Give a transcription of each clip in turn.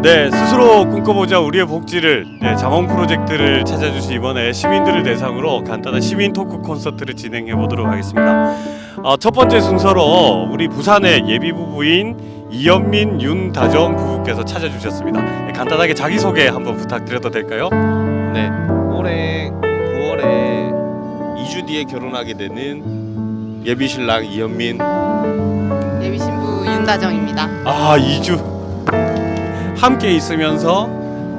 네, 스스로 꿈꿔보자 우리의 복지를 자몽 프로젝트를 찾아주신 이번에 시민들을 대상으로 간단한 시민 토크 콘서트를 진행해 보도록 하겠습니다. 첫 번째 순서로 우리 부산의 예비 부부인 이연민, 윤다정 부부께서 찾아주셨습니다. 간단하게 자기소개 한번 부탁드려도 될까요? 네, 올해 9월에 2주 뒤에 결혼하게 되는 예비 신랑 이연민. 예비 신부 윤다정입니다. 2주 함께 있으면서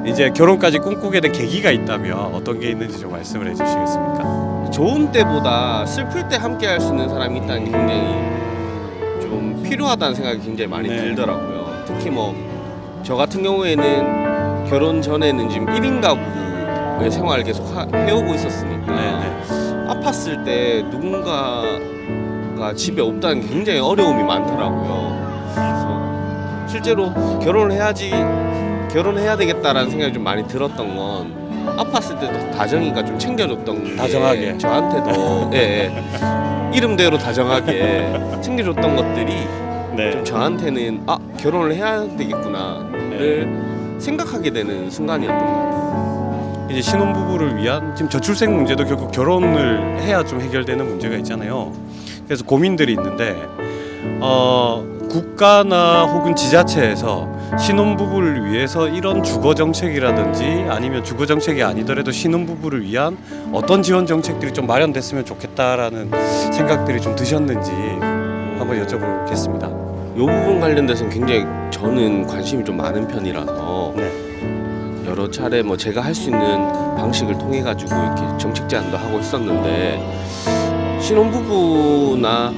이제 결혼까지 꿈꾸게 된 계기가 있다면 어떤 게 있는지 좀 말씀을 해주시겠습니까? 좋은 때보다 슬플 때 함께 할 수 있는 사람이 있다는 게 굉장히 좀 필요하다는 생각이 굉장히 많이 들더라고요. 특히 뭐 저 같은 경우에는 결혼 전에는 지금 1인 가구의 생활을 계속 해오고 있었으니까 아팠을 때 누군가가 집에 없다는 게 굉장히 어려움이 많더라고요. 그래서 실제로 결혼해야 되겠다라는 생각이 좀 많이 들었던 건 아팠을 때도 다정이가 좀 챙겨줬던 다정하게. 게 저한테도 이름대로 다정하게 챙겨줬던 것들이 좀 저한테는 결혼을 해야 되겠구나를 생각하게 되는 순간이었던 것 같아요. 이제 신혼부부를 위한 지금 저출생 문제도 결국 결혼을 해야 좀 해결되는 문제가 있잖아요. 그래서 고민들이 있는데 국가나 혹은 지자체에서 신혼부부를 위해서 이런 주거정책이라든지 아니면 주거정책이 아니더라도 신혼부부를 위한 어떤 지원 정책들이 좀 마련됐으면 좋겠다라는 생각들이 좀 드셨는지 한번 여쭤보겠습니다. 이 부분 관련돼서는 굉장히 저는 관심이 좀 많은 편이라서 여러 차례 뭐 제가 할 수 있는 방식을 통해 가지고 이렇게 정책 제안도 하고 있었는데 신혼부부나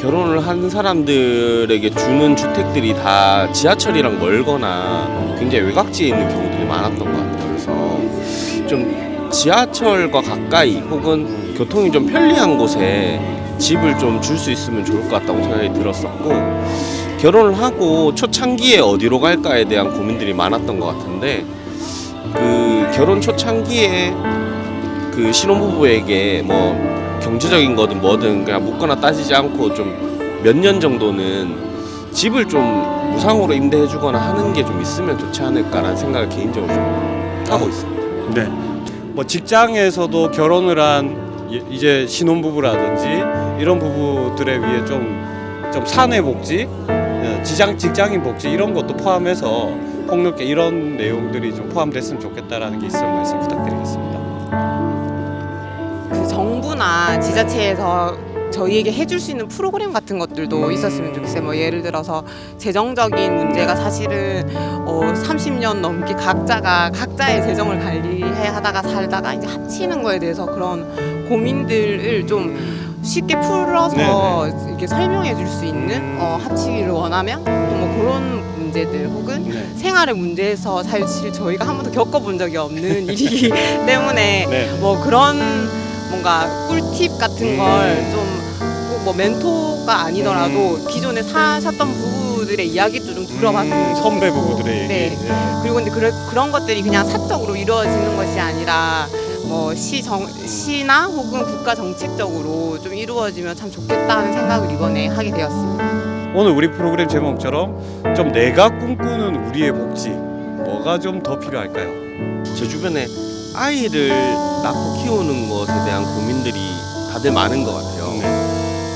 결혼을 한 사람들에게 주는 주택들이 다 지하철이랑 멀거나 굉장히 외곽지에 있는 경우들이 많았던 것 같아요. 그래서 좀 지하철과 가까이 혹은 교통이 좀 편리한 곳에 집을 좀 줄 수 있으면 좋을 것 같다고 생각이 들었었고 결혼을 하고 초창기에 어디로 갈까에 대한 고민들이 많았던 것 같은데 결혼 초창기에 신혼부부에게 뭐 경제적인 거든 뭐든 그냥 묻거나 따지지 않고 좀 몇 년 정도는 집을 좀 무상으로 임대해 주거나 하는 게 좀 있으면 좋지 않을까라는 생각을 개인적으로 좀 하고 있습니다. 네. 뭐 직장에서도 결혼을 한 이제 신혼부부라든지 이런 부부들에 위해 좀 사내 복지, 직장인 복지 이런 것도 포함해서 폭넓게 이런 내용들이 좀 포함됐으면 좋겠다라는 게 있으면 말씀 부탁드리겠습니다. 정부나 지자체에서 저희에게 해줄 수 있는 프로그램 같은 것들도 있었으면 좋겠어요. 뭐 예를 들어서 재정적인 문제가 사실은 30년 넘게 각자의 재정을 관리하다가 살다가 이제 합치는 거에 대해서 그런 고민들을 좀 쉽게 풀어서 이렇게 설명해 줄 수 있는 합치기를 원하면 또 뭐 그런 문제들 혹은 생활의 문제에서 사실 저희가 한 번도 겪어본 적이 없는 일이기 때문에 뭐 그런 뭔가 꿀팁 같은 걸 좀 꼭 뭐 멘토가 아니더라도 기존에 사셨던 부부들의 이야기도 좀 들어봤으면 선배 부부들의 얘기. 그리고 근데 그런 것들이 그냥 사적으로 이루어지는 것이 아니라 뭐 시나 혹은 국가 정책적으로 좀 이루어지면 참 좋겠다 하는 생각을 이번에 하게 되었습니다. 오늘 우리 프로그램 제목처럼 좀 내가 꿈꾸는 우리의 복지 뭐가 좀 더 필요할까요? 제 주변에 아이를 낳고 키우는 것에 대한 고민들이 다들 많은 것 같아요.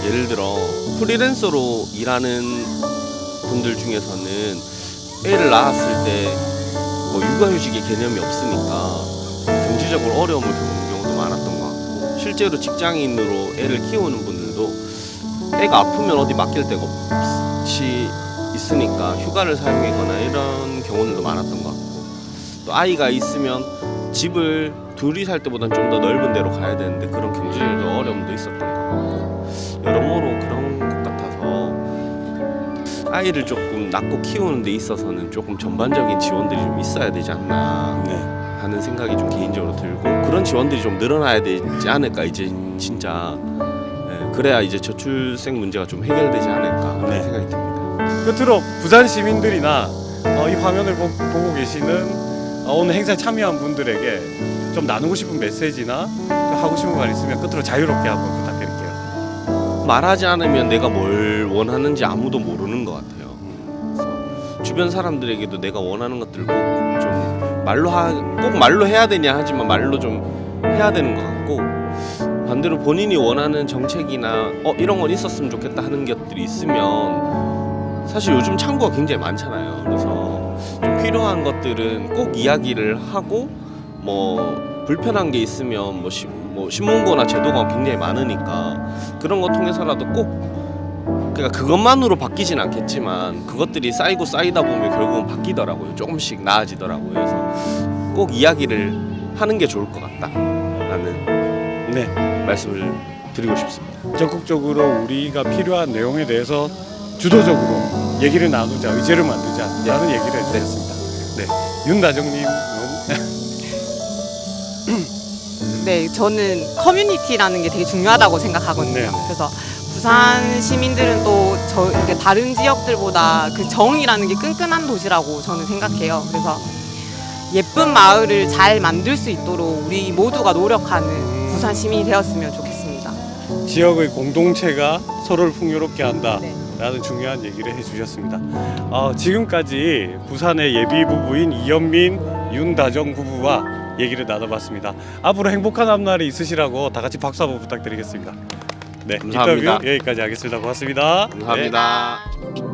예를 들어 프리랜서로 일하는 분들 중에서는 애를 낳았을 때 뭐 육아휴직의 개념이 없으니까 경제적으로 어려움을 겪는 경우도 많았던 것 같고 실제로 직장인으로 애를 키우는 분들도 애가 아프면 어디 맡길 데가 없이 있으니까 휴가를 사용하거나 이런 경우들도 많았던 것 같고 또 아이가 있으면 집을 둘이 살 때보다는 좀 더 넓은 데로 가야 되는데 그런 경제적 어려움도 있었던 것 같고 여러모로 그런 것 같아서 아이를 조금 낳고 키우는 데 있어서는 조금 전반적인 지원들이 좀 있어야 되지 않나 하는 생각이 좀 개인적으로 들고 그런 지원들이 좀 늘어나야 되지 않을까 이제 진짜 그래야 이제 저출생 문제가 좀 해결되지 않을까 하는 생각이 듭니다. 끝으로 부산 시민들이나 이 화면을 보고 계시는 오늘 행사에 참여한 분들에게 좀 좀 나누고 싶은 메시지나 또 하고 싶은 말 있으면 끝으로 자유롭게 한번 부탁드릴게요. 말하지 않으면 내가 뭘 원하는지 아무도 모르는 것 같아요. 그래서 주변 사람들에게도 내가 원하는 것들을 꼭 좀 꼭 말로 해야 되냐 하지만 말로 좀 해야 되는 것 같고, 반대로 본인이 원하는 정책이나 이런 건 있었으면 좋겠다 하는 것들이 있으면 사실 요즘 창구가 굉장히 많잖아요. 그래서 좀 필요한 것들은 꼭 이야기를 하고, 뭐 불편한 게 있으면 뭐 신문고나 제도가 굉장히 많으니까 그런 거 통해서라도 꼭, 그러니까 그것만으로 바뀌진 않겠지만 그것들이 쌓이고 쌓이다 보면 결국은 바뀌더라고요. 조금씩 나아지더라고요. 그래서 꼭 이야기를 하는 게 좋을 것 같다라는 네, 말씀을 드리고 싶습니다. 적극적으로 우리가 필요한 내용에 대해서 주도적으로 얘기를 나누자, 의제를 만들자라는 얘기를 해주셨습니다. 네, 윤다정님은 네, 저는 커뮤니티라는 게 되게 중요하다고 생각하거든요. 네. 그래서 부산 시민들은 또 이렇게 다른 지역들보다 그 정이라는 게 끈끈한 도시라고 저는 생각해요. 그래서 예쁜 마을을 잘 만들 수 있도록 우리 모두가 노력하는 부산 시민이 되었으면 좋겠습니다. 지역의 공동체가 서로를 풍요롭게 한다. 네. 라는 중요한 얘기를 해주셨습니다. 지금까지 부산의 예비 부부인 이현민, 윤다정 부부와 얘기를 나눠봤습니다. 앞으로 행복한 앞날이 있으시라고 다 같이 박수 한번 부탁드리겠습니다. 네, 감사합니다. 인터뷰 여기까지 하겠습니다. 고맙습니다. 감사합니다.